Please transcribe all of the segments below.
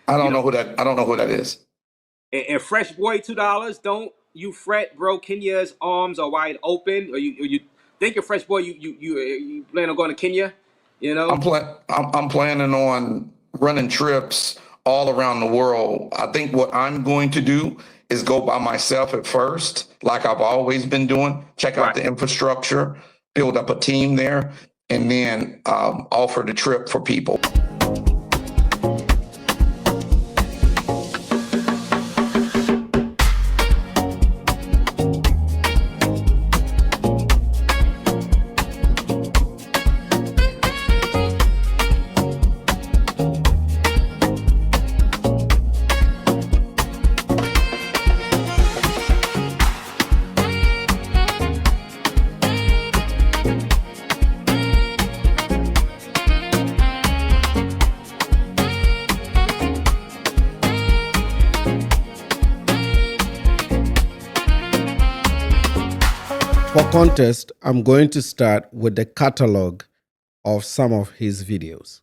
I don't know who that is. And Fresh Boy $2. Don't you fret, bro. Kenya's arms are wide open. Or you think you're Fresh Boy? You plan on going to Kenya? You know. I'm planning on running trips all around the world. I think what I'm going to do is go by myself at first, like I've always been doing, check out Right. the infrastructure, build up a team there, and then offer the trip for people. For context, I'm going to start with the catalog of some of his videos.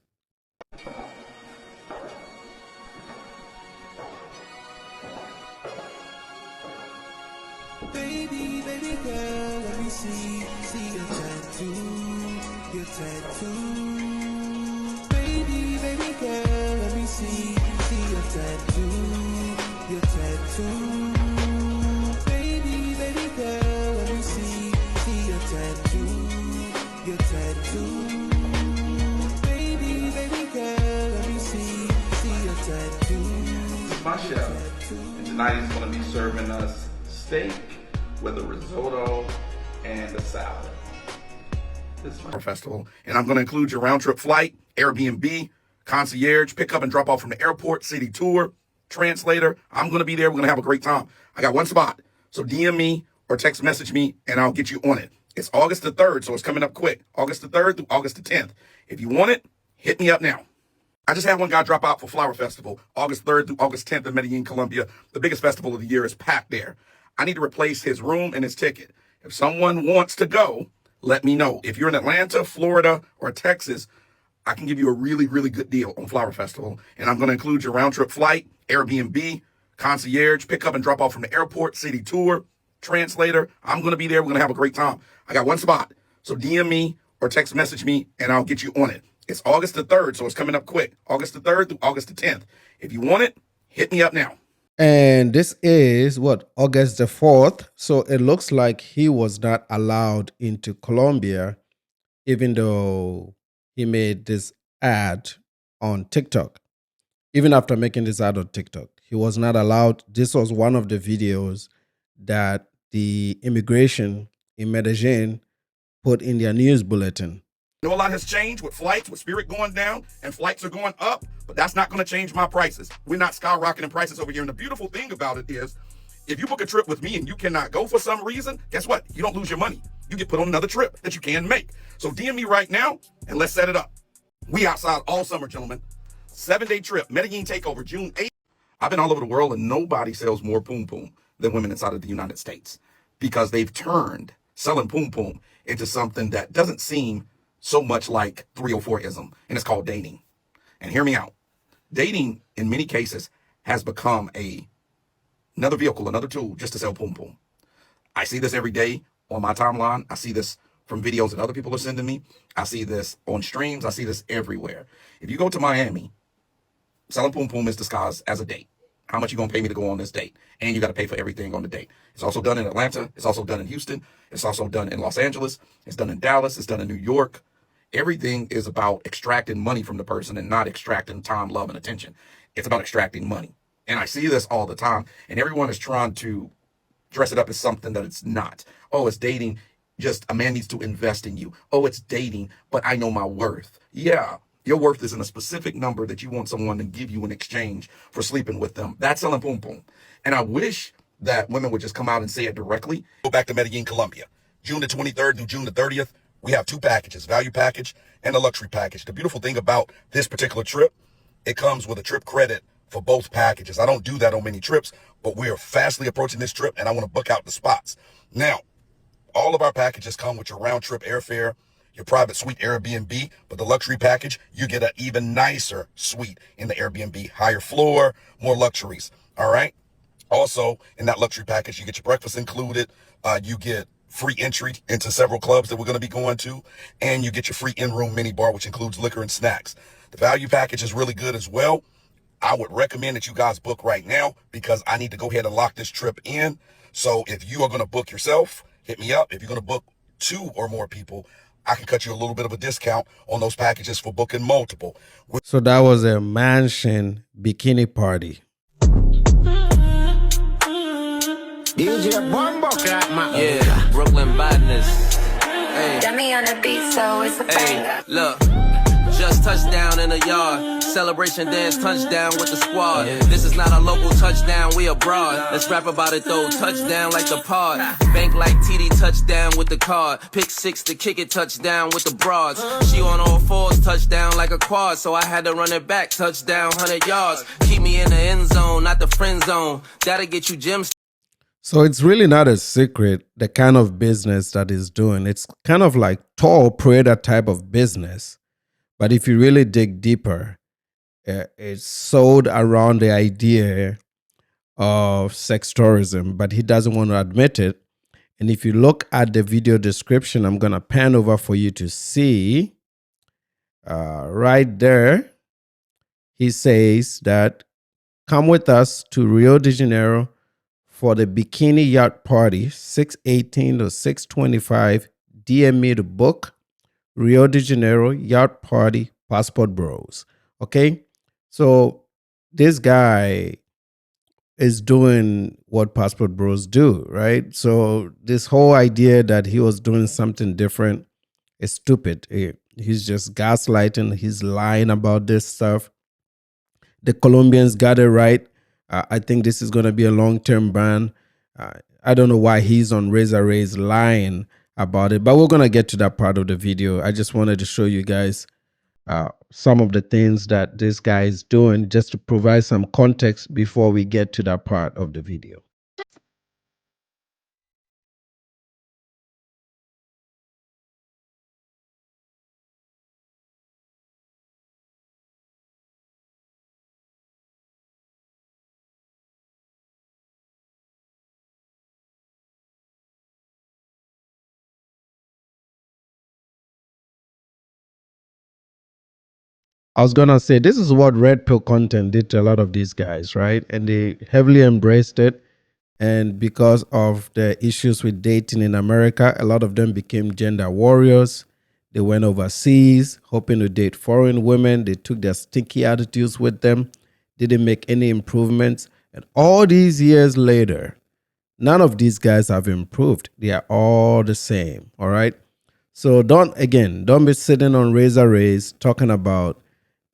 Baby, baby girl, let me see your tattoo, your tattoo. Baby, baby girl, let me see your tattoo, your tattoo. Baby, baby girl, let me see your tattoo, your tattoo. Baby, baby girl, let me see your tattoo. It's my chef, and tonight he's going to be serving us steak with a risotto and a salad. This is my festival, and I'm going to include your round-trip flight, Airbnb, concierge, pick up and drop off from the airport, city tour, translator. I'm going to be there. We're going to have a great time. I got one spot, so DM me or text message me, and I'll get you on it. It's August the 3rd, so it's coming up quick. August the 3rd through August the 10th. If you want it, hit me up now. I just had one guy drop out for Flower Festival, August 3rd through August 10th in Medellín, Colombia. The biggest festival of the year is packed there. I need to replace his room and his ticket. If someone wants to go, let me know. If you're in Atlanta, Florida, or Texas, I can give you a really, really good deal on Flower Festival. And I'm going to include your round-trip flight, Airbnb, concierge, pick up and drop off from the airport, city tour, translator. I'm going to be there. We're going to have a great time. I got one spot, so DM me or text message me, and I'll get you on it. It's August the 3rd, so it's coming up quick. August the 3rd through August the 10th. If you want it, hit me up now. And this is August the 4th. So it looks like he was not allowed into Colombia, even though he made this ad on TikTok. Even after making this ad on TikTok, he was not allowed. This was one of the videos that the immigration in Medellín put in their news bulletin. I know a lot has changed with flights, with Spirit going down, and flights are going up, but that's not going to change my prices. We're not skyrocketing prices over here. And the beautiful thing about it is, if you book a trip with me and you cannot go for some reason, guess what? You don't lose your money. You get put on another trip that you can make. So DM me right now, and let's set it up. We outside all summer, gentlemen. 7-day trip, Medellín takeover, June 8th. I've been all over the world, and nobody sells more poom poom than women inside of the United States, because they've turned selling poom poom into something that doesn't seem so much like 304ism, and it's called dating. And hear me out. Dating, in many cases, has become another vehicle, another tool just to sell poom poom. I see this every day on my timeline. I see this from videos that other people are sending me. I see this on streams. I see this everywhere. If you go to Miami, selling poom poom is disguised as a date. How much you gonna pay me to go on this date? And you got to pay for everything on the date. It's also done in Atlanta. It's also done in Houston. It's also done in Los Angeles. It's done in Dallas. It's done in New York. Everything is about extracting money from the person and not extracting time, love, and attention. It's about extracting money. And I see this all the time. And everyone is trying to dress it up as something that it's not. Oh, it's dating. Just a man needs to invest in you. Oh, it's dating, but I know my worth. Yeah. Your worth is in a specific number that you want someone to give you in exchange for sleeping with them. That's selling poom poom. And I wish that women would just come out and say it directly. Go back to Medellín, Colombia, June the 23rd through June the 30th. We have two packages, value package and a luxury package. The beautiful thing about this particular trip, it comes with a trip credit for both packages. I don't do that on many trips, but we are fastly approaching this trip, and I want to book out the spots. Now, all of our packages come with your round trip airfare, your private suite Airbnb, but the luxury package, you get an even nicer suite in the Airbnb, higher floor, more luxuries. All right. Also, in that luxury package, you get your breakfast included. You get free entry into several clubs that we're going to be going to, and you get your free in-room mini bar, which includes liquor and snacks. The value package is really good as well. I would recommend that you guys book right now because I need to go ahead and lock this trip in. So if you are going to book yourself, hit me up. If you're going to book 2 or more people, I can cut you a little bit of a discount on those packages for booking multiple. So that was a mansion bikini party. DJ Bombo Clap, man. Yeah, Brooklyn Badness. Hey, Got me on the beat, so it's a hey, banger. look. Just touchdown in the yard. Celebration dance, touchdown with the squad. This is not a local touchdown, we abroad. Let's rap about it though, touchdown like the pod. Bank like TD, touchdown with the card. Pick 6 to kick it, touchdown with the broads. She on all 4s, touchdown like a quad. So I had to run it back, touchdown 100 yards. Keep me in the end zone, not the friend zone. That'll get you gems. So it's really not a secret, the kind of business that he's doing. It's kind of like tall Prada type of business. But if you really dig deeper, it's sold around the idea of sex tourism, but he doesn't want to admit it. And if you look at the video description, I'm going to pan over for you to see. Right there, he says that come with us to Rio de Janeiro for the bikini yacht party, 6/18 to 6/25. DM me to book. Rio de Janeiro yacht party, passport bros. Okay, so this guy is doing what passport bros do, right? So this whole idea that he was doing something different is stupid. He's just gaslighting. He's lying about this stuff. The Colombians got it right. I think this is going to be a long-term ban. I don't know why he's on Razor Ray's lying about it, but we're going to get to that part of the video. I just wanted to show you guys some of the things that this guy is doing just to provide some context before we get to that part of the video. I was going to say, this is what Red Pill content did to a lot of these guys, right? And they heavily embraced it. And because of the issues with dating in America, a lot of them became gender warriors. They went overseas, hoping to date foreign women. They took their stinky attitudes with them, didn't make any improvements. And all these years later, none of these guys have improved. They are all the same, all right? So don't be sitting on Razor Rays talking about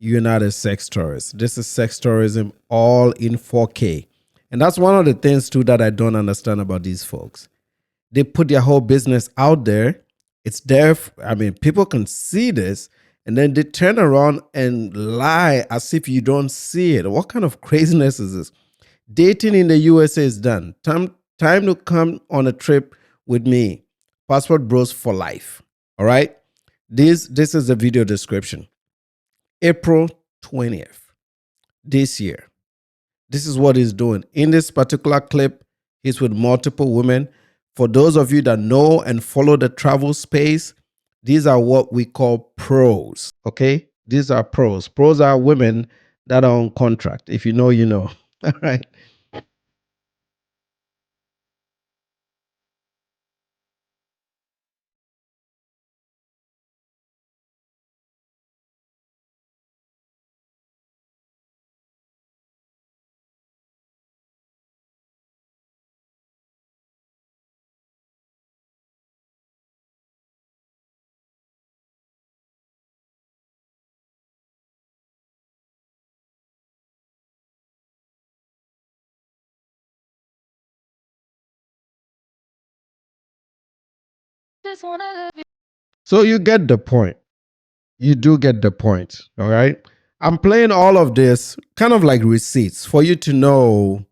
you're not a sex tourist. This is sex tourism all in 4K. And that's one of the things too that I don't understand about these folks. They put their whole business out there. It's there. I mean, people can see this, and then they turn around and lie as if you don't see it. What kind of craziness is this? Dating in the USA is done. Time to come on a trip with me. Passport bros for life. All right. This is the video description. April 20th this year. This is what he's doing. In this particular clip, he's with multiple women. For those of you that know and follow the travel space, these are what we call pros, okay? These are pros. Pros are women that are on contract. If you know, you know. All right. So you get the point. You do get the point. All right. I'm playing all of this kind of like receipts for you to know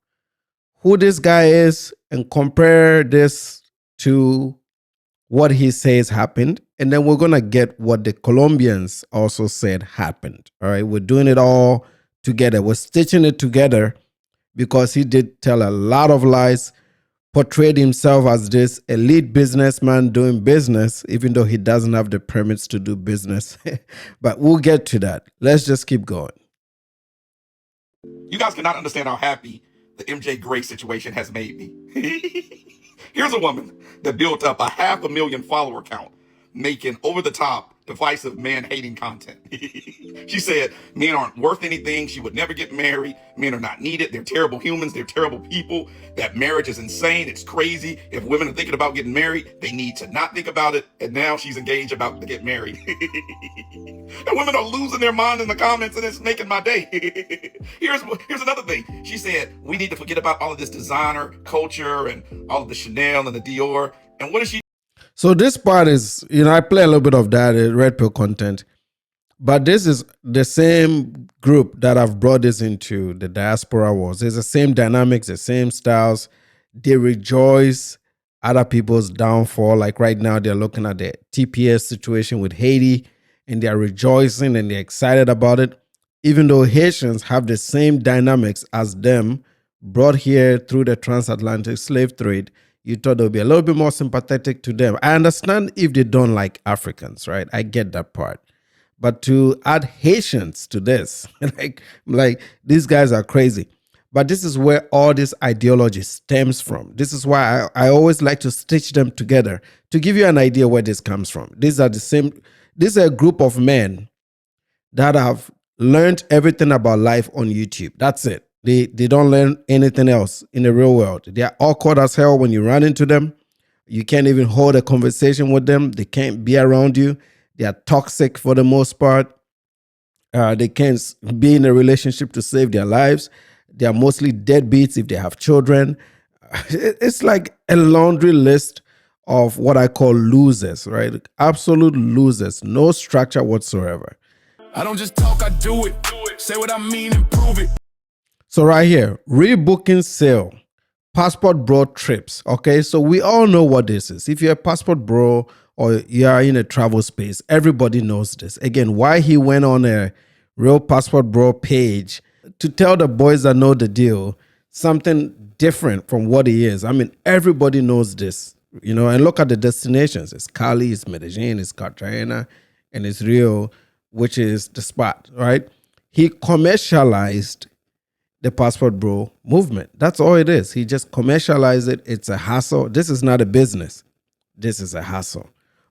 who this guy is and compare this to what he says happened, and then we're going to get what the Colombians also said happened. All right, we're doing it all together. We're stitching it together because he did tell a lot of lies, portrayed himself as this elite businessman doing business, even though he doesn't have the permits to do business. But we'll get to that. Let's just keep going. You guys cannot understand how happy the MJ Gray situation has made me. Here's a woman that built up a 500,000 follower count, making over-the-top, divisive, man-hating content. She said men aren't worth anything. She would never get married. Men are not needed. They're terrible humans. They're terrible people. That marriage is insane. It's crazy. If women are thinking about getting married, they need to not think about it. And now she's engaged about to get married. And women are losing their mind in the comments, and it's making my day. Here's another thing. She said, we need to forget about all of this designer culture and all of the Chanel and the Dior. And what is she? So this part is, I play a little bit of that red pill content, but this is the same group that have brought this into the diaspora wars. It's the same dynamics, the same styles. They rejoice other people's downfall. Like right now, they're looking at the TPS situation with Haiti, and they're rejoicing and they're excited about it, even though Haitians have the same dynamics as them, brought here through the transatlantic slave trade. You thought they'll be a little bit more sympathetic to them. I understand if they don't like Africans, right? I get that part. But to add Haitians to this, like these guys are crazy. But this is where all this ideology stems from. This is why I always like to stitch them together to give you an idea where this comes from. These are the same. This is a group of men that have learned everything about life on YouTube. That's it. They don't learn anything else in the real world. They are awkward as hell when you run into them. You can't even hold a conversation with them. They can't be around you. They are toxic for the most part. They can't be in a relationship to save their lives. They are mostly deadbeats if they have children. It's like a laundry list of what I call losers, right? Absolute losers. No structure whatsoever. I don't just talk, I do it. Say what I mean and prove it. So right here, rebooking sale, passport bro trips. Okay, so we all know what this is. If you're a passport bro or you are in a travel space, everybody knows this. Again, why he went on a real passport bro page to tell the boys that know the deal something different from what he is. I mean, everybody knows this, and look at the destinations. It's Cali, it's Medellín, it's Cartagena, and it's Rio, which is the spot, right? He commercialized the passport bro movement. That's all it is. He just commercialized it. It's a hassle. This is not a business. This is a hassle.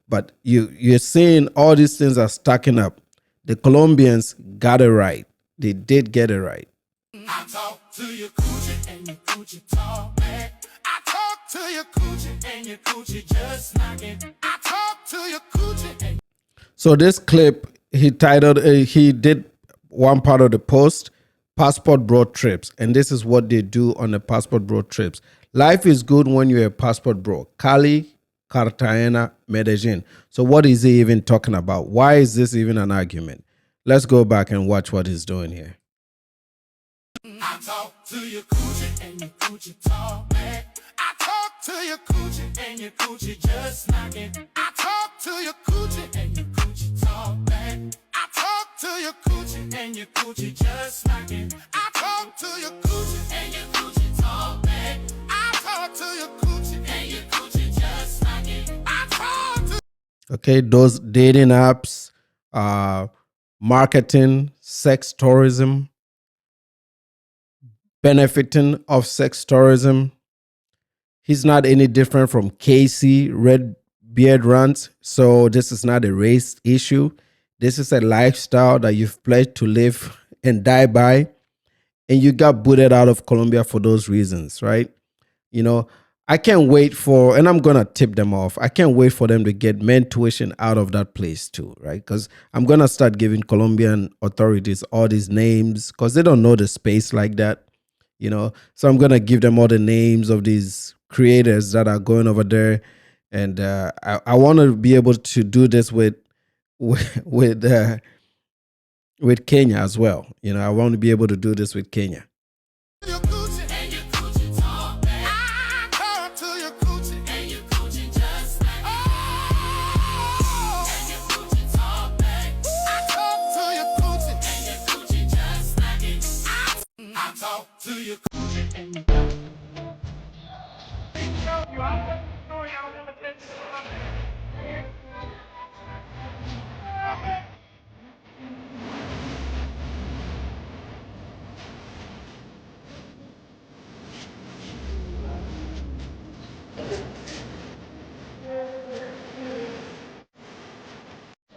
But you're seeing all these things are stacking up. The Colombians got it right. They did get it right. I talk to your coochie and your coochie talk back. I talk to your coochie and your coochie just knocking. I talk to your coochie and... So this clip, he titled, he did one part of the post, Passport Bro Trips. And this is what they do on the Passport Bro Trips. Life is good when you're a passport bro. Cali, Cartagena, Medellín. So what is he even talking about? Why is this even an argument? Let's go back and watch what he's doing here. I talk to your coochie and your coochie talk back. I talk to your coochie and your coochie just knocking. I talk to your coochie and your coochie talk back. I talk to your coochie and your coochie just knocking. I talk to your coochie and your coochie talk back. I talk to your coochie and your coochie just knocking. I talk to... Okay, those dating apps, marketing, sex tourism, benefiting of sex tourism. He's not any different from Casey Red Beard Runs. So this is not a race issue. This is a lifestyle that you've pledged to live and die by. And you got booted out of Colombia for those reasons, right? I can't wait for, and I'm going to tip them off. I can't wait for them to get men tuition out of that place too, right? Because I'm going to start giving Colombian authorities all these names because they don't know the space like that, So I'm going to give them all the names of these creators that are going over there. And I want to be able to do this with Kenya as well. I want to be able to do this with Kenya. I talk to your coochie and your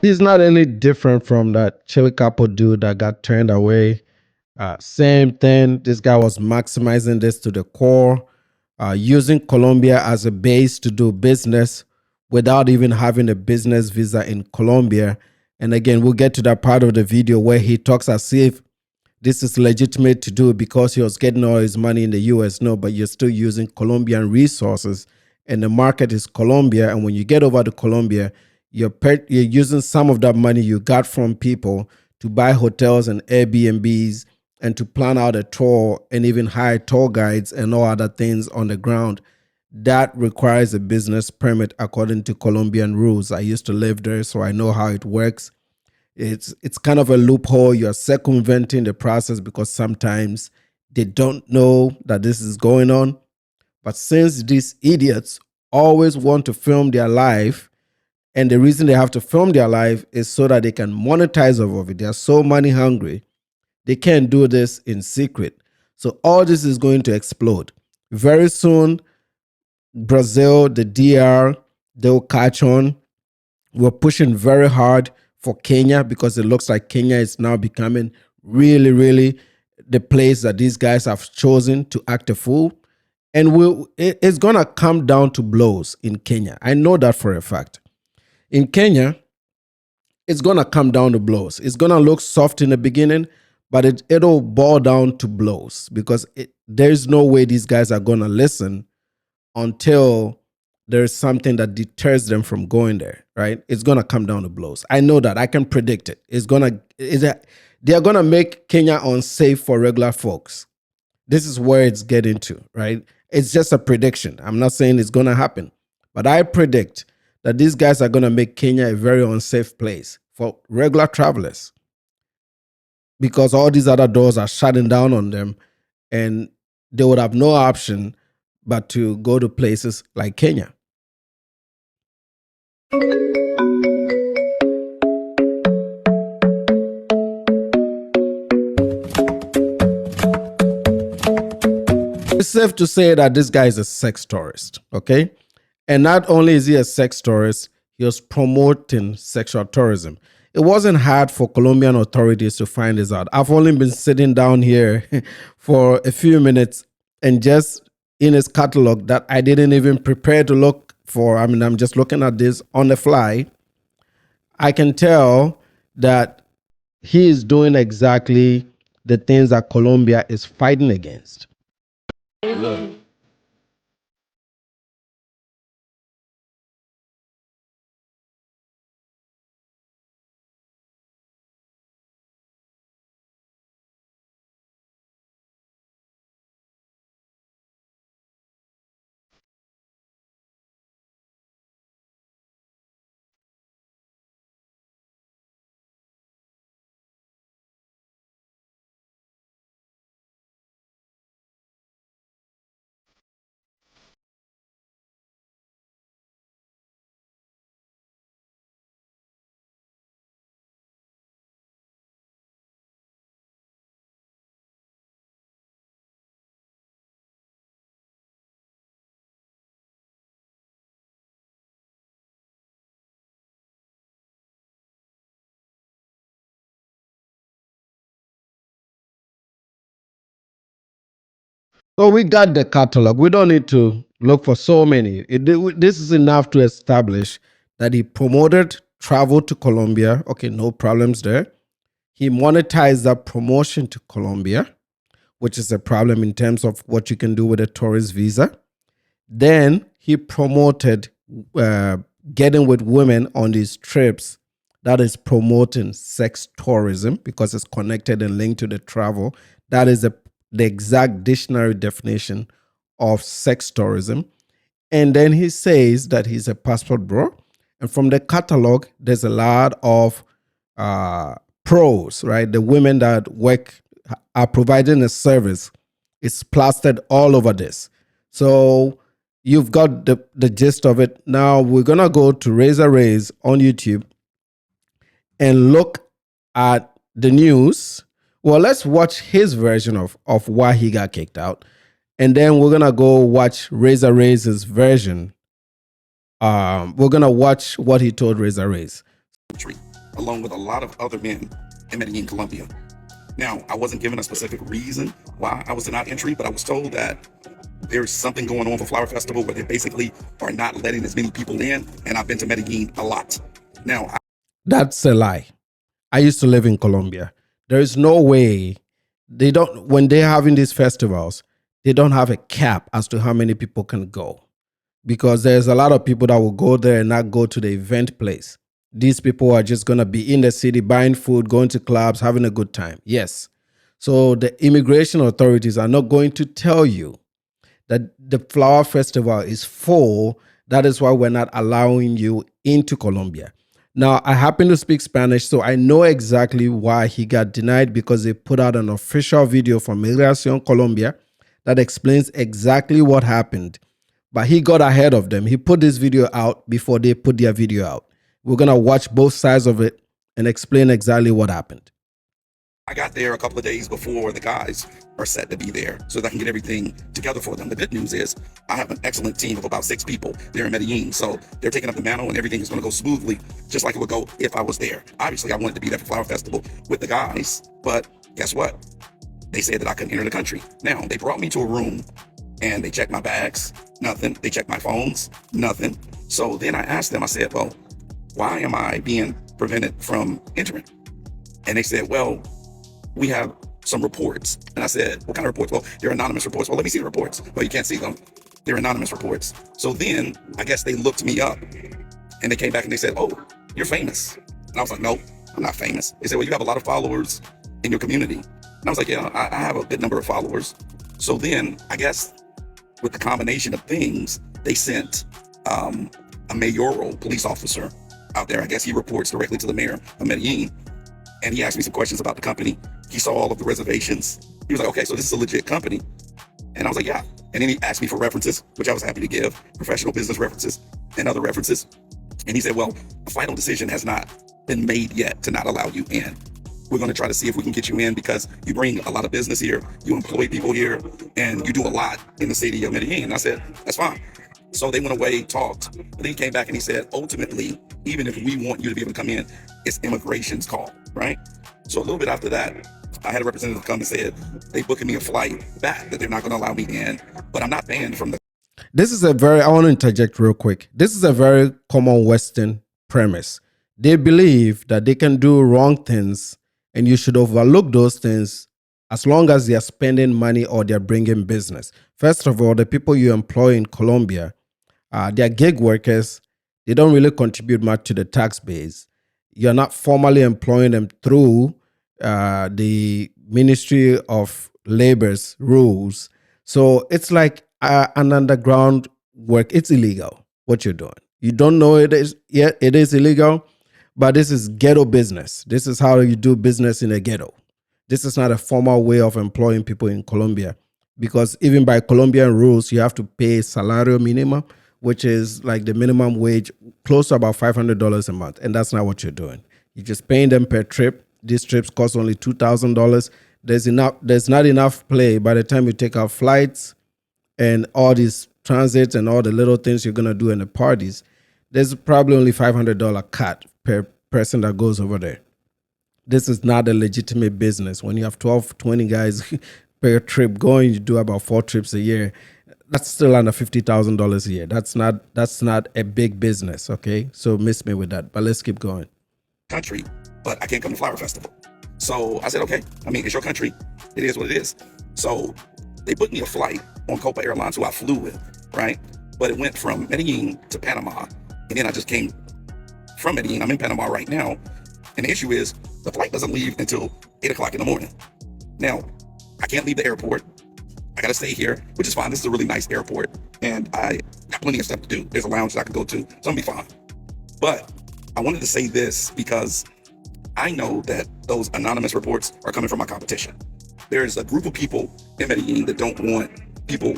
He's not any different from that Chili Capo dude that got turned away. Same thing. This guy was maximizing this to the core, using Colombia as a base to do business without even having a business visa in Colombia. And again, we'll get to that part of the video where he talks as if this is legitimate to do because he was getting all his money in the US. No, but you're still using Colombian resources and the market is Colombia. And when you get over to Colombia, you're using some of that money you got from people to buy hotels and Airbnbs and to plan out a tour and even hire tour guides and all other things on the ground. That requires a business permit according to Colombian rules. I used to live there, so I know how it works. It's kind of a loophole. You're circumventing the process because sometimes they don't know that this is going on. But since these idiots always want to film their life, and the reason they have to film their life is so that they can monetize off of it. They're so money hungry. They can't do this in secret. So all this is going to explode. Very soon, Brazil, the DR, they'll catch on. We're pushing very hard for Kenya because it looks like Kenya is now becoming really, really the place that these guys have chosen to act a fool. And it's going to come down to blows in Kenya. I know that for a fact. In Kenya, it's going to come down to blows. It's going to look soft in the beginning, but it'll boil down to blows because there's no way these guys are going to listen until there's something that deters them from going there, right? It's going to come down to blows. I know that. I can predict it. They're going to make Kenya unsafe for regular folks. This is where it's getting to, right? It's just a prediction. I'm not saying it's going to happen, but I predict that these guys are going to make Kenya a very unsafe place for regular travelers because all these other doors are shutting down on them and they would have no option but to go to places like Kenya. It's safe to say that this guy is a sex tourist, okay? And not only is he a sex tourist, he was promoting sexual tourism. It wasn't hard for Colombian authorities to find this out. I've only been sitting down here for a few minutes and just in his catalog that I didn't even prepare to look for. I mean, I'm just looking at this on the fly. I can tell that he is doing exactly the things that Colombia is fighting against. Look. So we got the catalog. We don't need to look for so many. This is enough to establish that he promoted travel to Colombia. Okay, no problems there. He monetized that promotion to Colombia, which is a problem in terms of what you can do with a tourist visa. Then he promoted getting with women on these trips. That is promoting sex tourism because it's connected and linked to the travel. That is the exact dictionary definition of sex tourism. And then he says that he's a passport bro. And from the catalog, there's a lot of pros, right? The women that work are providing a service. It's plastered all over this. So you've got the gist of it. Now we're going to go to Razor Rays on YouTube and look at the news. Well, let's watch his version of why he got kicked out. And then we're going to go watch Razor Rays' version. We're going to watch what he told Razor Rays. Along with a lot of other men in Medellín, Colombia. Now, I wasn't given a specific reason why I was denied entry, but I was told that there's something going on for Flower Festival where they basically are not letting as many people in, and I've been to Medellín a lot. Now, That's a lie. I used to live in Colombia. There is no way when they're having these festivals, they don't have a cap as to how many people can go. Because there's a lot of people that will go there and not go to the event place. These people are just going to be in the city buying food, going to clubs, having a good time. Yes. So the immigration authorities are not going to tell you that the Flower Festival is full. That is why we're not allowing you into Colombia. Now, I happen to speak Spanish, so I know exactly why he got denied, because they put out an official video from Migración Colombia that explains exactly what happened. But he got ahead of them. He put this video out before they put their video out. We're going to watch both sides of it and explain exactly what happened. I got there a couple of days before the guys are set to be there so that I can get everything together for them. The good news is I have an excellent team of about 6 people there in Medellín. So they're taking up the mantle and everything is going to go smoothly, just like it would go if I was there. Obviously, I wanted to be there for Flower Festival with the guys, but guess what? They said that I couldn't enter the country. Now, they brought me to a room and they checked my bags, nothing. They checked my phones, nothing. So then I asked them, I said, well, why am I being prevented from entering? And they said, well, we have some reports. And I said, what kind of reports? Well, they're anonymous reports. Well, let me see the reports. Well, you can't see them. They're anonymous reports. So then I guess they looked me up and they came back and they said, oh, you're famous. And I was like, no, I'm not famous. They said, well, you have a lot of followers in your community. And I was like, yeah, I have a good number of followers. So then I guess with the combination of things, they sent a mayoral police officer out there. I guess he reports directly to the mayor of Medellín. And he asked me some questions about the company. He saw all of the reservations. He was like, okay, so this is a legit company. And I was like, yeah. And then he asked me for references, which I was happy to give, professional business references and other references. And he said, well, a final decision has not been made yet to not allow you in. We're going to try to see if we can get you in because you bring a lot of business here, you employ people here, and you do a lot in the city of Medellín. And I said, that's fine. So they went away, talked, but then he came back and he said, ultimately, even if we want you to be able to come in, it's immigration's call, right? So a little bit after that, I had a representative come and said, they booking me a flight back, that they're not going to allow me in, but I'm not banned from the... I want to interject real quick. This is a very common Western premise. They believe that they can do wrong things and you should overlook those things as long as they are spending money or they're bringing business. First of all, the people you employ in Colombia, they're gig workers. They don't really contribute much to the tax base. You're not formally employing them through the Ministry of Labor's rules. So it's like an underground work. It's illegal what you're doing. You don't know it is yet. It is illegal, but this is ghetto business. This is how you do business in a ghetto. This is not a formal way of employing people in Colombia, because even by Colombian rules, you have to pay salario minimum, which is like the minimum wage, close to about $500 a month. And that's not what you're doing. You're just paying them per trip. These trips cost only $2,000. There's not enough play by the time you take out flights and all these transits and all the little things you're going to do in the parties. There's probably only $500 cut per person that goes over there. This is not a legitimate business. When you have 12, 20 guys per trip going, you do about 4 trips a year. That's still under $50,000 a year. That's not a big business, okay? So miss me with that, but let's keep going. Country, but I can't come to Flower Festival. So I said, okay, I mean, it's your country. It is what it is. So they booked me a flight on Copa Airlines, who I flew with, right? But it went from Medellín to Panama. And then I just came from Medellín. I'm in Panama right now. And the issue is the flight doesn't leave until 8 o'clock in the morning. Now, I can't leave the airport. I got to stay here, which is fine. This is a really nice airport. And I got plenty of stuff to do. There's a lounge that I can go to. So I'm going to be fine. But I wanted to say this because I know that those anonymous reports are coming from my competition. there's a group of people in Medellin that don't want people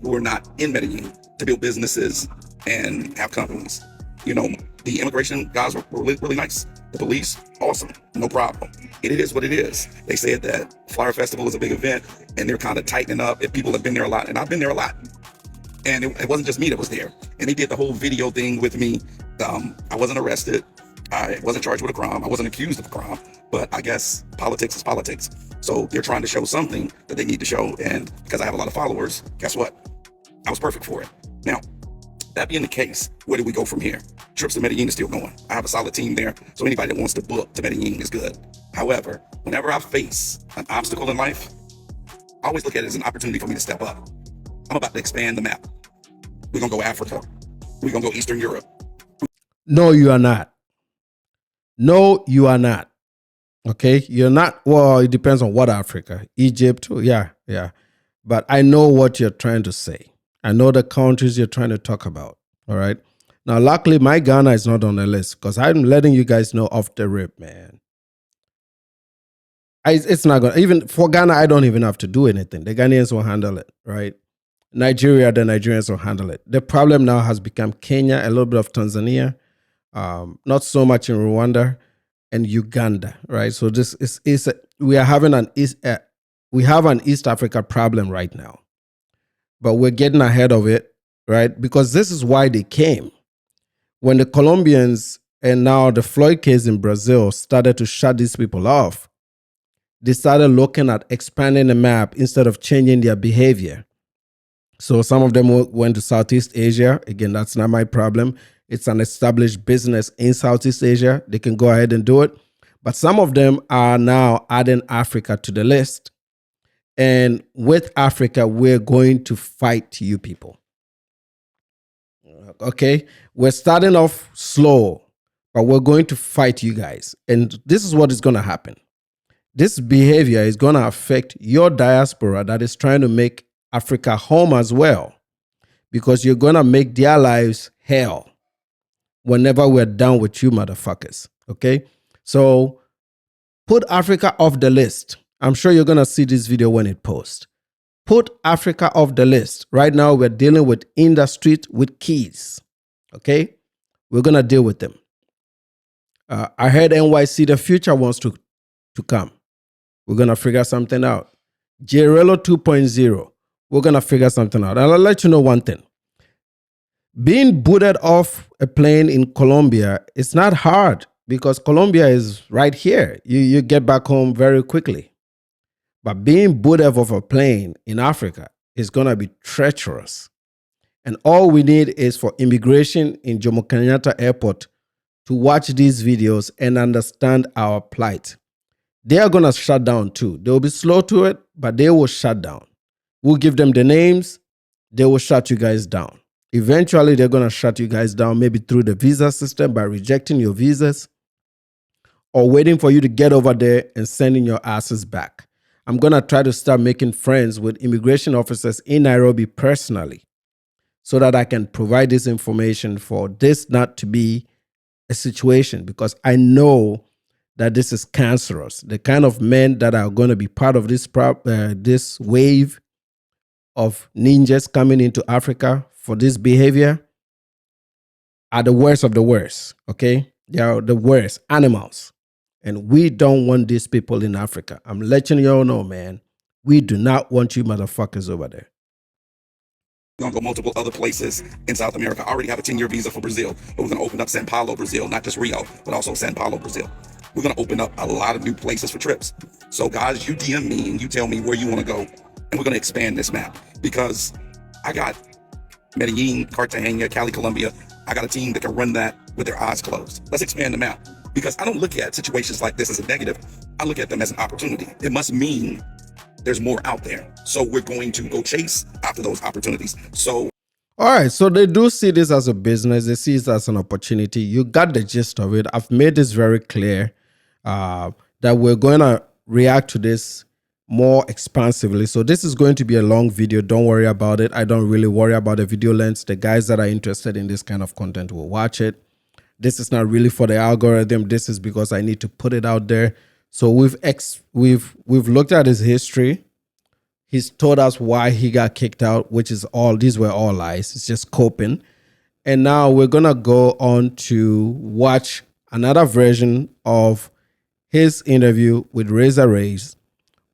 who are not in Medellin to build businesses and have companies. You know, the immigration guys were really, really nice. The police, awesome, no problem. It is what it is. They said that Flower Festival is a big event and they're kind of tightening up if people have been there a lot. And I've been there a lot. And it wasn't just me that was there. And they did the whole video thing with me. I wasn't arrested. I wasn't charged with a crime. I wasn't accused of a crime. But I guess politics is politics. So they're trying to show something that they need to show. And because I have a lot of followers, guess what? I was perfect for it. Now, that being the case, where do we go from here? Trips to Medellin is still going. I have a solid team there. So anybody that wants to book to Medellin is good. However, whenever I face an obstacle in life, I always look at it as an opportunity for me to step up. I'm about to expand the map. We're going to go Africa. We're going to go Eastern Europe. No, you are not. No, you are not. Okay? You're not. Well, it depends on what Africa. Egypt, yeah. But I know what you're trying to say. I know the countries you're trying to talk about. All right? Now, luckily, my Ghana is not on the list because I'm letting you guys know off the rip, man. It's not going to, even for Ghana, I don't even have to do anything. The Ghanaians will handle it, right? Nigeria, the Nigerians will handle it. The problem now has become Kenya, a little bit of Tanzania, not so much in Rwanda and Uganda, right? So this is we are having we have an East Africa problem right now, but we're getting ahead of it, right? Because this is why they came. When the Colombians and now the Floyd case in Brazil started to shut these people off, they started looking at expanding the map instead of changing their behavior. So some of them went to Southeast Asia. Again, that's not my problem. It's an established business in Southeast Asia. They can go ahead and do it. But some of them are now adding Africa to the list. And with Africa, we're going to fight you people. Okay? We're starting off slow, but we're going to fight you guys. And this is what is going to happen. This behavior is going to affect your diaspora that is trying to make Africa home as well, because you're going to make their lives hell whenever we're done with you motherfuckers. Okay? So put Africa off the list. I'm sure you're going to see this video when it posts. Put Africa off the list. Right now, we're dealing with in the street with keys. Okay? We're going to deal with them. I heard NYC, the future wants to come. We're going to figure something out. Jerelo 2.0. We're going to figure something out. And I'll let you know one thing. Being booted off a plane in Colombia is not hard because Colombia is right here. You get back home very quickly. But being booted off a plane in Africa is going to be treacherous. And all we need is for immigration in Jomo Kenyatta Airport to watch these videos and understand our plight. They are going to shut down too. They'll be slow to it, but they will shut down. We'll give them the names. They will shut you guys down. Eventually, they're going to shut you guys down, maybe through the visa system by rejecting your visas or waiting for you to get over there and sending your asses back. I'm going to try to start making friends with immigration officers in Nairobi personally so that I can provide this information for this not to be a situation, because I know that this is cancerous. The kind of men that are going to be part of this this wave of ninjas coming into Africa for this behavior are the worst of the worst, okay? They are the worst animals. And we don't want these people in Africa. I'm letting you all know, man. We do not want you motherfuckers over there. We're going to go multiple other places in South America. I already have a 10-year visa for Brazil, but we're going to open up Sao Paulo, Brazil, not just Rio, but also Sao Paulo, Brazil. We're going to open up a lot of new places for trips. So guys, you DM me and you tell me where you want to go, and we're going to expand this map, because I got Medellin, Cartagena, Cali, Colombia. I got a team that can run that with their eyes closed. Let's expand the map, because I don't look at situations like this as a negative. I look at them as an opportunity. It must mean there's more out there. So we're going to go chase after those opportunities. So all right, so they do see this as a business. They see it as an opportunity. You got the gist of it. I've made this very clear that we're going to react to this more expansively. So this is going to be a long video. Don't worry about it. I don't really worry about the video length. The guys that are interested in this kind of content will watch it. This is not really for the algorithm. This is because I need to put it out there So we've looked at his history. He's told us why he got kicked out, which is all these were all lies. It's just coping. And now we're gonna go on to watch another version of his interview with Razor Rays.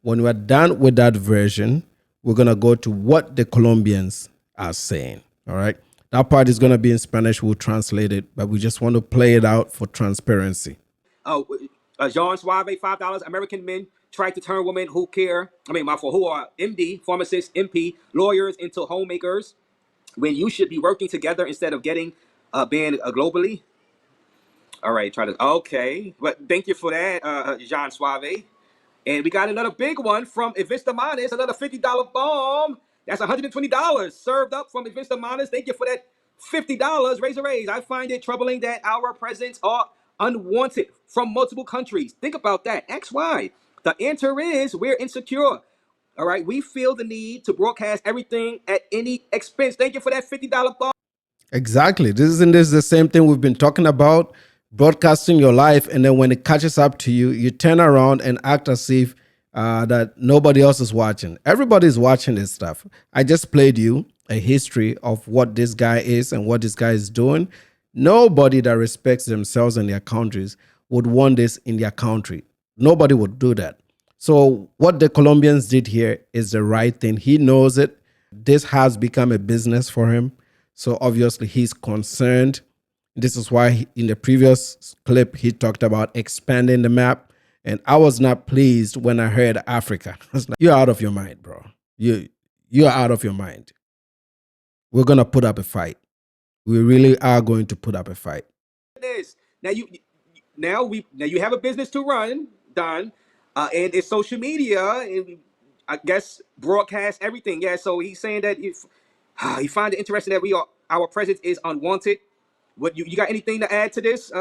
When we're done with that version, we're gonna go to what the Colombians are saying. All right. That part is gonna be in Spanish. We'll translate it, but we just want to play it out for transparency. Jean Suave, $5. American men try to turn women who care, who are MD, pharmacists, MP, lawyers into homemakers when you should be working together instead of getting banned globally. All right, try to. Okay, but thank you for that, Jean Suave. And we got another big one from Evista Manis, another $50 bomb. That's $120 served up from Evista Manis. Thank you for that $50. Razor Rays. I find it troubling that our presidents are unwanted from multiple countries. Think about that. X, Y. The answer is we're insecure. All right, we feel the need to broadcast everything at any expense. Thank you for that $50 bomb. Exactly. Isn't this the same thing we've been talking about? Broadcasting your life, and then when it catches up to you, you turn around and act as if that nobody else is watching. Everybody's watching this stuff. I just played you a history of what this guy is and what this guy is doing. Nobody that respects themselves and their countries would want this in their country. Nobody would do that. So what the Colombians did here is the right thing. He knows it. This has become a business for him. So obviously he's concerned. This is why in the previous clip, he talked about expanding the map. And I was not pleased when I heard Africa. I was like, you're out of your mind, bro. You're out of your mind. We're going to put up a fight. We really are going to put up a fight. This now you have a business to run, Don, and it's social media, and I guess broadcast everything. Yeah, so he's saying that if he find it interesting that our presence is unwanted. What you got anything to add to this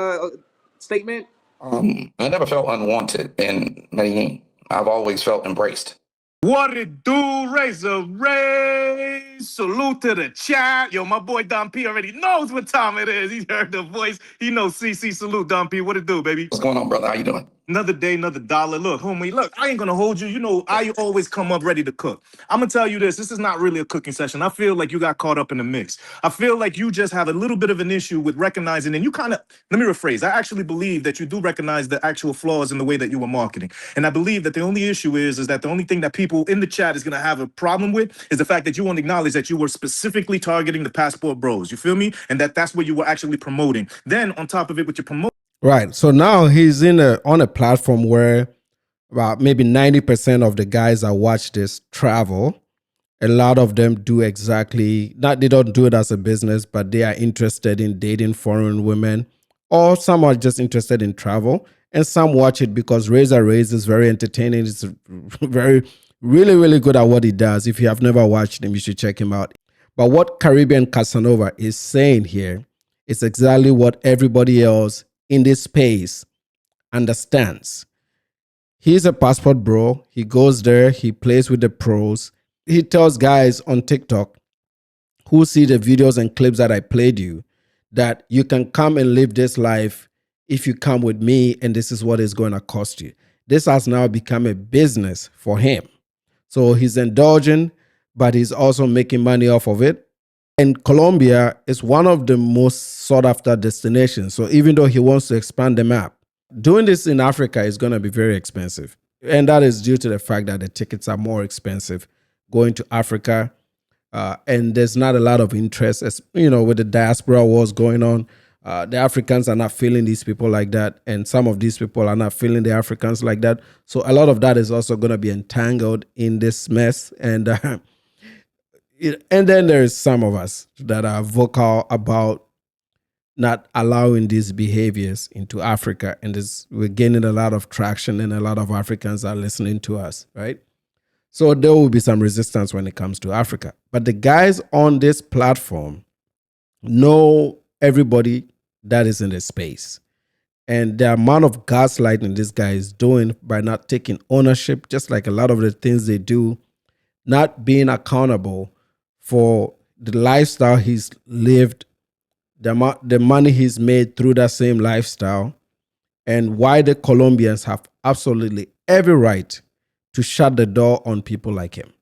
statement? I never felt unwanted in Medellin. I've always felt embraced. What it do, Razor Ray? Salute to the chat. Yo, my boy Don P already knows what time it is. He heard the voice. He knows CC. Salute, Don P. What it do, baby? What's going on, brother? How you doing? Another day, another dollar. Look, homie, look, I ain't gonna hold you. You know, I always come up ready to cook. I'm gonna tell you this is not really a cooking session. I feel like you got caught up in the mix. I feel like you just have a little bit of an issue with recognizing, and you kind of, let me rephrase. I actually believe that you do recognize the actual flaws in the way that you were marketing. And I believe that the only issue is that the only thing that people in the chat is gonna have a problem with is the fact that you won't acknowledge that you were specifically targeting the passport bros. You feel me? And that's what you were actually promoting. Then on top of it, with your promotion. Right. So now he's on a platform where about maybe 90% of the guys that watch this travel. A lot of them do they don't do it as a business, but they are interested in dating foreign women, or some are just interested in travel, and some watch it because Razor Rays is very entertaining. It's very, really, really good at what he does. If you have never watched him, you should check him out. But what Caribbean Casanova is saying here is exactly what everybody else in this space understands. He's a passport bro. He goes there. He plays with the pros. He tells guys on TikTok who see the videos and clips that I played you that you can come and live this life if you come with me, and this is what it's going to cost you. This has now become a business for him. So he's indulging, but he's also making money off of it. And Colombia is one of the most sought after destinations. So even though he wants to expand the map, doing this in Africa is going to be very expensive. And that is due to the fact that the tickets are more expensive going to Africa. And there's not a lot of interest, as you know, with the diaspora wars going on. The Africans are not feeling these people like that. And some of these people are not feeling the Africans like that. So a lot of that is also going to be entangled in this mess. And then there's some of us that are vocal about not allowing these behaviors into Africa. And we're gaining a lot of traction, and a lot of Africans are listening to us, right? So there will be some resistance when it comes to Africa. But the guys on this platform know everybody that is in the space. And the amount of gaslighting this guy is doing by not taking ownership, just like a lot of the things they do, not being accountable for the lifestyle he's lived, the money he's made through that same lifestyle, and why the Colombians have absolutely every right to shut the door on people like him.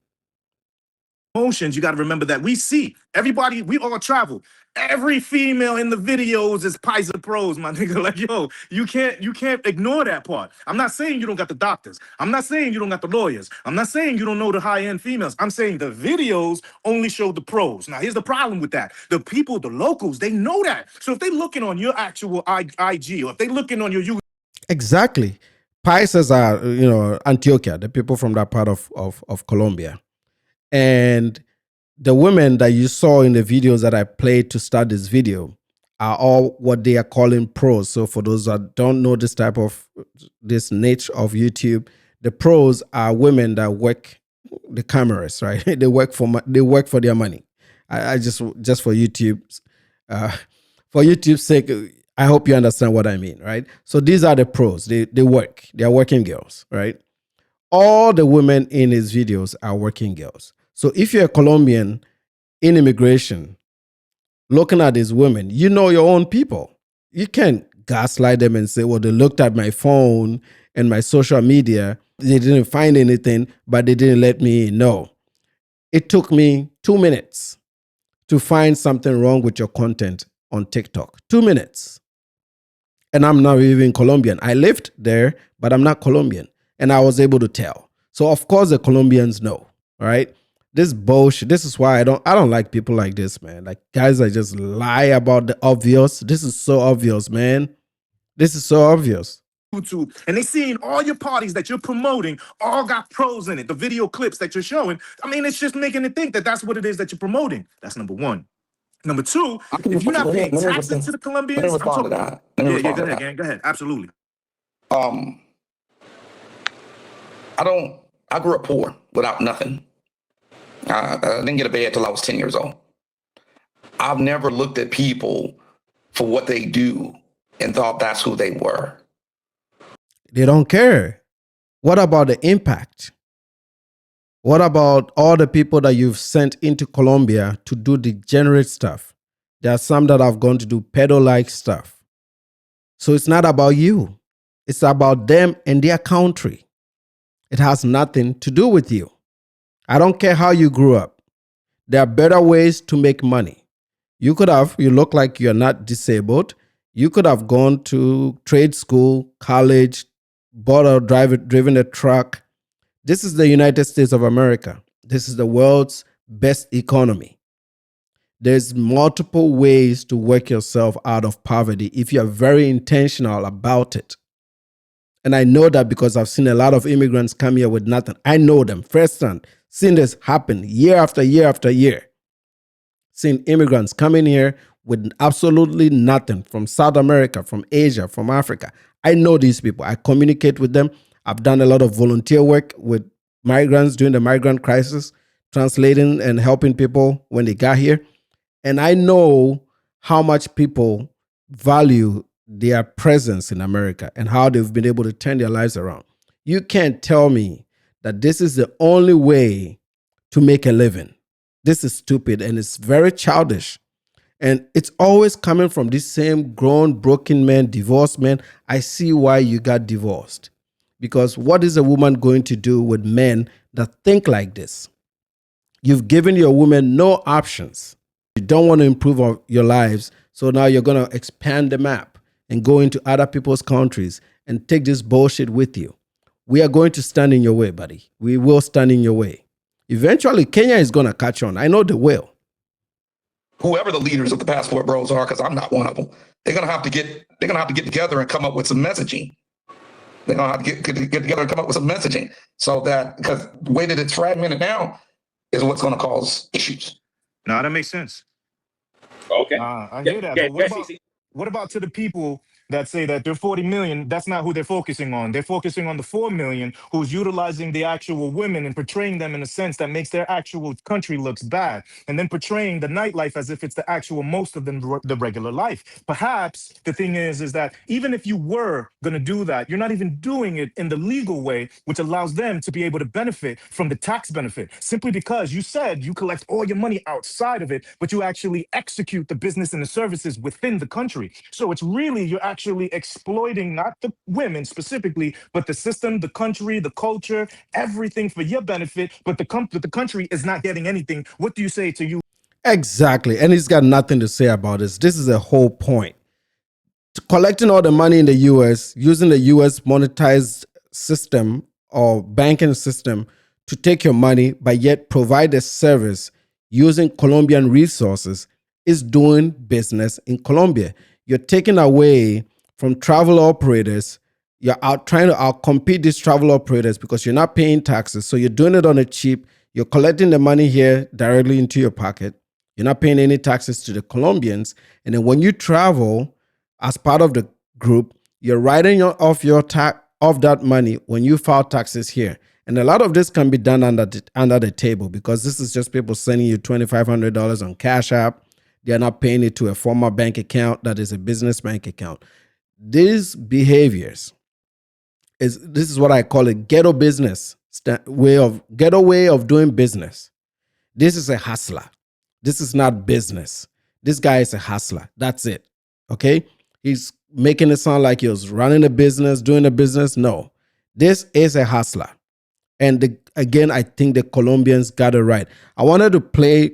Emotions, you got to remember that we see everybody, we all travel. Every female in the videos is Pisa Pros, my nigga. Like, yo, you can't ignore that part. I'm not saying you don't got the doctors. I'm not saying you don't got the lawyers. I'm not saying you don't know the high-end females. I'm saying the videos only show the pros. Now, here's the problem with that. The people, the locals, they know that. So if they looking on your actual IG, or if they looking on your YouTube. Exactly. Paisas are, Antioquia, the people from that part of Colombia. And the women that you saw in the videos that I played to start this video are all what they are calling pros. So for those that don't know this niche of YouTube, the pros are women that work the cameras, right? They work for their money. I just for YouTube's sake, I hope you understand what I mean, right? So these are the pros. They work. They are working girls, right? All the women in his videos are working girls. So if you're a Colombian in immigration, looking at these women, you know your own people. You can't gaslight them and say, well, they looked at my phone and my social media. They didn't find anything, but they didn't let me know. It took me 2 minutes to find something wrong with your content on TikTok. 2 minutes. And I'm not even Colombian. I lived there, but I'm not Colombian. And I was able to tell. So of course the Colombians know, right? This bullshit. This is why I don't like people like this, man. Like guys that just lie about the obvious. This is so obvious, man. This is so obvious. YouTube, and they seeing all your parties that you're promoting all got pros in it. The video clips that you're showing. I mean, it's just making it think that that's what it is that you're promoting. That's number one. Number two, if you're not paying taxes to the Colombians, Let me respond to that. Go ahead, gang. Go ahead. Absolutely. I grew up poor without nothing. I didn't get a bed till I was 10 years old. I've never looked at people for what they do and thought that's who they were. They don't care. What about the impact? What about all the people that you've sent into Colombia to do degenerate stuff? There are some that have gone to do pedo-like stuff. So it's not about you. It's about them and their country. It has nothing to do with you. I don't care how you grew up. There are better ways to make money. You look like you're not disabled. You could have gone to trade school, college, driven a truck. This is the United States of America. This is the world's best economy. There's multiple ways to work yourself out of poverty if you're very intentional about it. And I know that because I've seen a lot of immigrants come here with nothing. I know them firsthand. Seen this happen year after year after year. Seen immigrants coming here with absolutely nothing from South America, from Asia, from Africa. I know these people. I communicate with them. I've done a lot of volunteer work with migrants during the migrant crisis, translating and helping people when they got here. And I know how much people value their presence in America and how they've been able to turn their lives around. You can't tell me that this is the only way to make a living. This is stupid and it's very childish. And it's always coming from this same grown, broken man, divorced man. I see why you got divorced. Because what is a woman going to do with men that think like this? You've given your woman no options. You don't want to improve your lives. So now you're going to expand the map and go into other people's countries and take this bullshit with you. We are going to stand in your way, buddy. We will stand in your way. Eventually, Kenya is going to catch on. I know they will. Whoever the leaders of the passport bros are, because I'm not one of them, they're gonna have to get together and come up with some messaging. They're gonna have to get together and come up with some messaging so that, because the way that it's fragmented now is what's gonna cause issues. No, that makes sense. Okay. I hear that. But what about to the people that say that they're 40 million? That's not who they're focusing on. They're focusing on the 4 million who's utilizing the actual women and portraying them in a sense that makes their actual country looks bad, and then portraying the nightlife as if it's the actual most of the regular life. Perhaps the thing is that even if you were going to do that, you're not even doing it in the legal way, which allows them to be able to benefit from the tax benefit, simply because you said you collect all your money outside of it, but you actually execute the business and the services within the country. So it's really, you're actually exploiting not the women specifically, but the system, the country, the culture, everything for your benefit. But the country is not getting anything. What do you say to you? Exactly. And he's got nothing to say about this. This is the whole point. Collecting all the money in the US, using the US monetized system or banking system to take your money, but yet provide a service using Colombian resources is doing business in Colombia. You're taking away from travel operators. You're out trying to outcompete these travel operators because you're not paying taxes. So you're doing it on a cheap. You're collecting the money here directly into your pocket. You're not paying any taxes to the Colombians. And then when you travel as part of the group, you're writing off that money when you file taxes here. And a lot of this can be done under the table because this is just people sending you $2,500 on Cash App. They're not paying it to a former bank account that is a business bank account. These behaviors this is what I call a ghetto business ghetto way of doing business. This is a hustler. This is not business. This guy is a hustler. That's it. Okay? He's making it sound like he was running a business, doing a business. No. This is a hustler. And again, I think the Colombians got it right. I wanted to play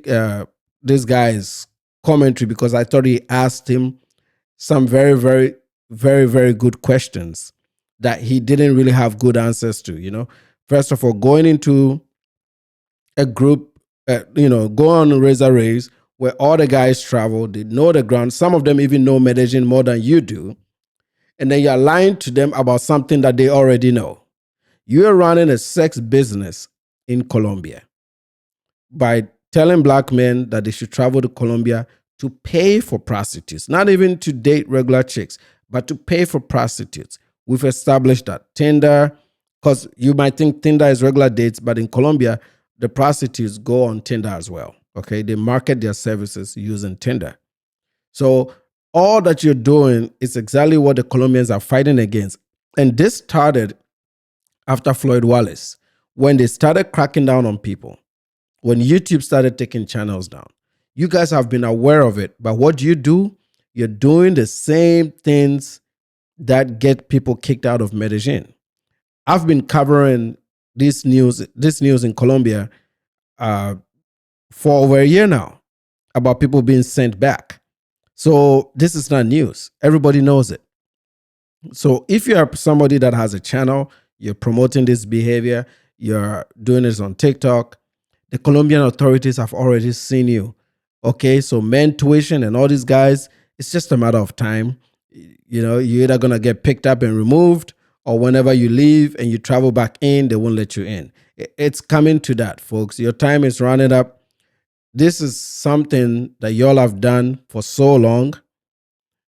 this guy's commentary because I thought he asked him some very, very, very, very good questions that he didn't really have good answers to. You know, first of all, going into a group, go on a razor race where all the guys travel, they know the ground. Some of them even know Medellín more than you do. And then you're lying to them about something that they already know. You're running a sex business in Colombia by telling black men that they should travel to Colombia to pay for prostitutes, not even to date regular chicks, but to pay for prostitutes. We've established that. Tinder, because you might think Tinder is regular dates, but in Colombia, the prostitutes go on Tinder as well. Okay, they market their services using Tinder. So all that you're doing is exactly what the Colombians are fighting against. And this started after Floyd Wallace, when they started cracking down on people, when YouTube started taking channels down. You guys have been aware of it, but what do? You're doing the same things that get people kicked out of Medellín. I've been covering this news in Colombia for over a year now about people being sent back. So this is not news. Everybody knows it. So if you are somebody that has a channel, you're promoting this behavior, you're doing this on TikTok, the Colombian authorities have already seen you. Okay, so men tuition and all these guys, it's just a matter of time. You know, you're either going to get picked up and removed, or whenever you leave and you travel back in, they won't let you in. It's coming to that, folks. Your time is running up. This is something that y'all have done for so long,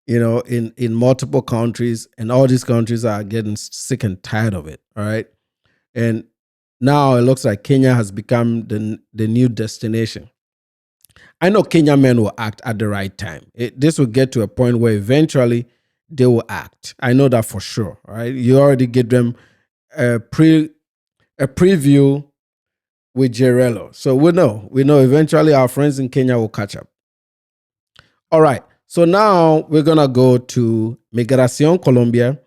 you know, in multiple countries, and all these countries are getting sick and tired of it, all right? And now it looks like Kenya has become the new destination. I know Kenyan men will act at the right time. This will get to a point where eventually they will act. I know that for sure, all right? You already give them a preview with Jerello. So we know eventually our friends in Kenya will catch up. All right. So now we're going to go to Migración Colombia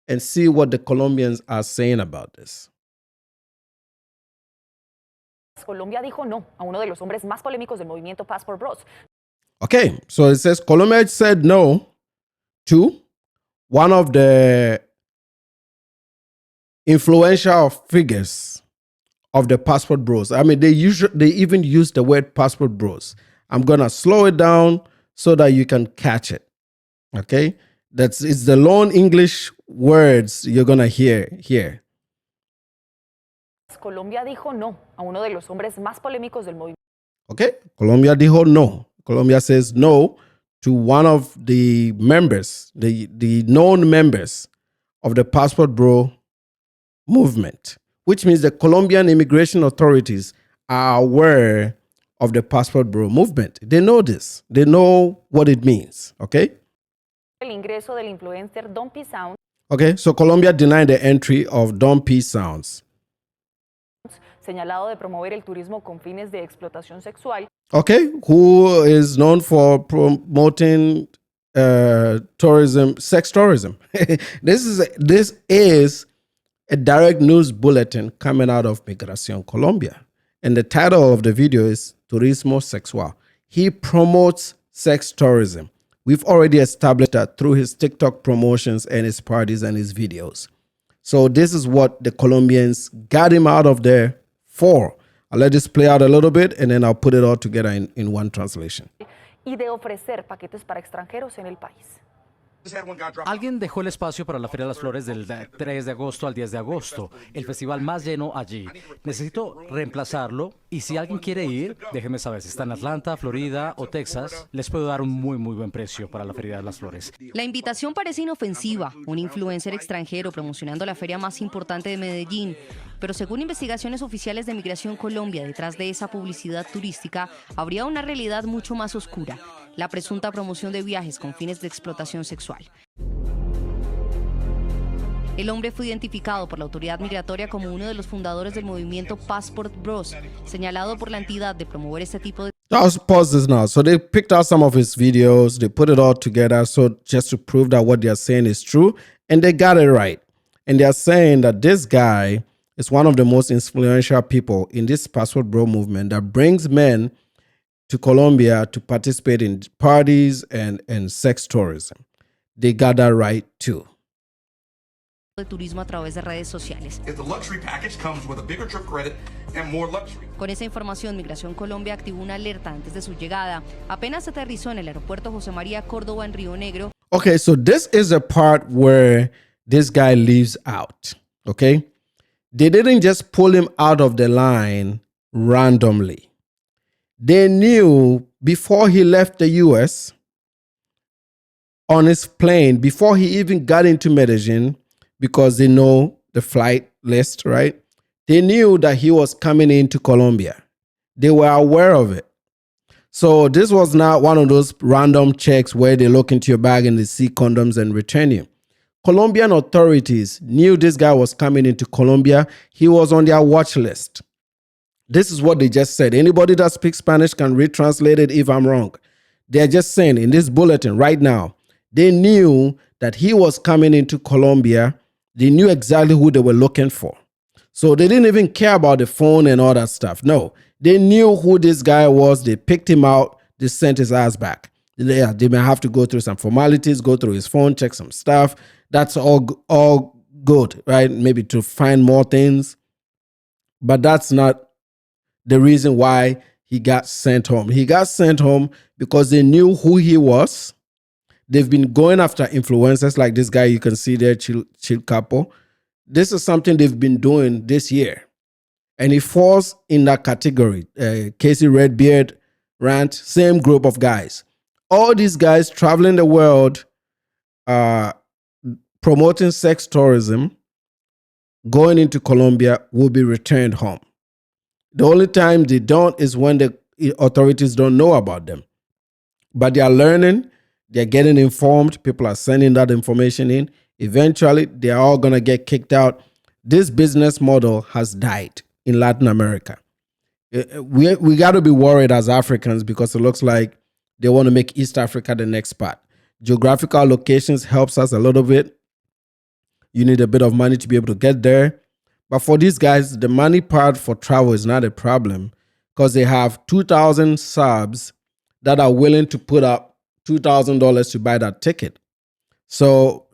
and see what the Colombians are saying about this. Colombia dijo no a uno de los hombres más polémicos del movimiento Passport Bros. Okay, so it says Colombia said no to one of the influential figures of the Passport Bros. I mean, they even use the word Passport Bros. I'm going to slow it down so that you can catch it. Okay? It's the long English words you're going to hear here. Colombia dijo no a uno de los hombres más polémicos del movimiento. Okay? Colombia dijo no. Colombia says no to one of the members, the known members of the Passport Bro movement, which means the Colombian immigration authorities are aware of the Passport Bro movement. They know this. They know what it means. Okay? El ingreso del influencer Don P. Sounds. Okay, so Colombia denied the entry of Don P. Sounds. Señalado de promover el turismo con fines de explotación sexual. Okay, who is known for promoting tourism, sex tourism. This is a direct news bulletin coming out of Migración Colombia. And the title of the video is Turismo Sexual. He promotes sex tourism. We've already established that through his TikTok promotions and his parties and his videos. So this is what the Colombians got him out of there for. I'll let this play out a little bit and then I'll put it all together in one translation. Y de ofrecer paquetes para extranjeros en el país. Alguien dejó el espacio para la Feria de las Flores del 3 de agosto al 10 de agosto, el festival más lleno allí. Necesito reemplazarlo y si alguien quiere ir, déjeme saber si está en Atlanta, Florida o Texas, les puedo dar un muy buen precio para la Feria de las Flores. La invitación parece inofensiva, un influencer extranjero promocionando la feria más importante de Medellín, pero según investigaciones oficiales de Migración Colombia, detrás de esa publicidad turística habría una realidad mucho más oscura. La presunta promoción de viajes con fines de explotación sexual. El hombre fue identificado por la autoridad migratoria como uno de los fundadores del movimiento Passport Bros, señalado por la entidad de promover este tipo de... I'll pause this now. So they picked out some of his videos, they put it all together, so just to prove that what they're saying is true, and they got it right. And they're saying that this guy is one of the most influential people in this Passport Bro movement that brings men to Colombia to participate in parties and sex tourism. They got that right too. de turismo a través de redes sociales. If the luxury package comes with a bigger trip credit and more luxury. Con esa información, Migración Colombia activó una alerta antes de su llegada. Apenas aterrizó en el aeropuerto José María Córdoba en Río Negro. Okay, so this is the part where this guy leaves out, okay? They didn't just pull him out of the line randomly. They knew before he left the US on his plane, before he even got into Medellín, because they know the flight list, right? They knew that he was coming into Colombia. They were aware of it. So this was not one of those random checks where they look into your bag and they see condoms and return you. Colombian authorities knew this guy was coming into Colombia. He was on their watch list. This is what they just said. Anybody that speaks Spanish can retranslate it if I'm wrong. They're just saying in this bulletin right now, they knew that he was coming into Colombia. They knew exactly who they were looking for. So they didn't even care about the phone and all that stuff. No, they knew who this guy was. They picked him out. They sent his ass back. They may have to go through some formalities, go through his phone, check some stuff. That's all good, right? Maybe to find more things. But that's not the reason why he got sent home. He got sent home because they knew who he was. They've been going after influencers like this guy you can see there, Chill Capo. This is something they've been doing this year. And he falls in that category. Casey Redbeard, Rant, same group of guys. All these guys traveling the world, promoting sex tourism, going into Colombia, will be returned home. The only time they don't is when the authorities don't know about them. But they are learning, they're getting informed, people are sending that information in. Eventually, they are all going to get kicked out. This business model has died in Latin America. We got to be worried as Africans because it looks like they want to make East Africa the next spot. Geographical locations helps us a little bit. You need a bit of money to be able to get there. But for these guys, the money part for travel is not a problem because they have 2,000 subs that are willing to put up $2,000 to buy that ticket. So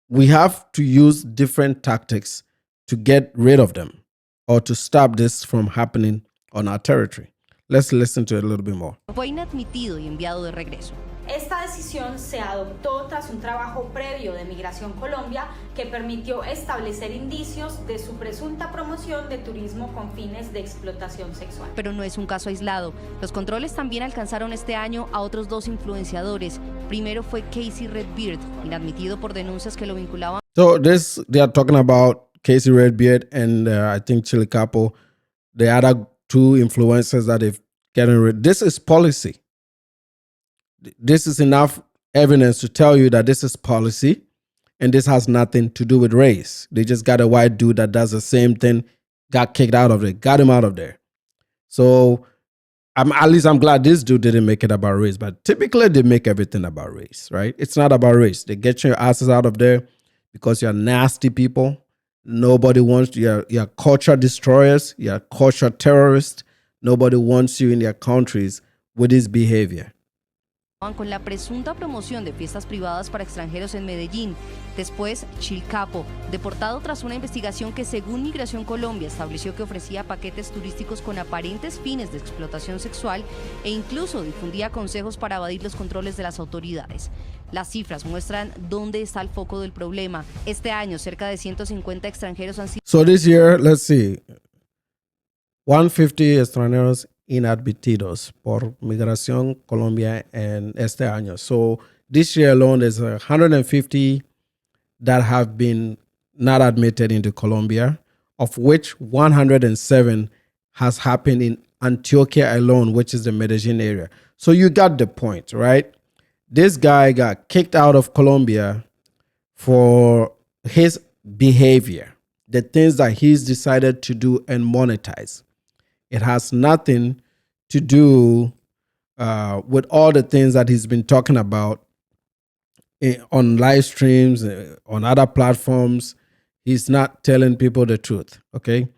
we have to use different tactics to get rid of them or to stop this from happening on our territory. Let's listen to it a little bit more. Fue inadmitido y enviado de regreso. Esta decisión se adoptó tras un trabajo previo de Migración Colombia que permitió establecer indicios de su presunta promoción de turismo con fines de explotación sexual. Pero no es un caso aislado. Los controles también alcanzaron este año a otros dos influenciadores. Primero fue Casey Redbeard, inadmitido por denuncias que lo vinculaban. So they are talking about Casey Redbeard and I think Chili Capo, the other two influencers that they've gotten rid. This is policy. This is enough evidence to tell you that this is policy and this has nothing to do with race. They just got a white dude that does the same thing, got kicked out of it, got him out of there. So At least I'm glad this dude didn't make it about race, but typically they make everything about race, right? It's not about race. They get your asses out of there because you're nasty people. Nobody wants you. You're culture destroyers. You're culture terrorists. Nobody wants you in their countries with this behavior. Con la presunta promoción de fiestas privadas para extranjeros en Medellín. Después, Chilcapo, deportado tras una investigación que, según Migración Colombia, estableció que ofrecía paquetes turísticos con aparentes fines de explotación sexual e incluso difundía consejos para evadir los controles de las autoridades. Las cifras muestran dónde está el foco del problema. Este año, cerca de 150 extranjeros han sido... So this year, let's see, 150 extranjeros inadmitidos por Migración Colombia en este año. So this year alone, there's 150 that have been not admitted into Colombia, of which 107 has happened in Antioquia alone, which is the Medellín area. So you got the point, right? This guy got kicked out of Colombia for his behavior, the things that he's decided to do and monetize. It has nothing to do with all the things that he's been talking about on live streams, on other platforms. He's not telling people the truth, okay?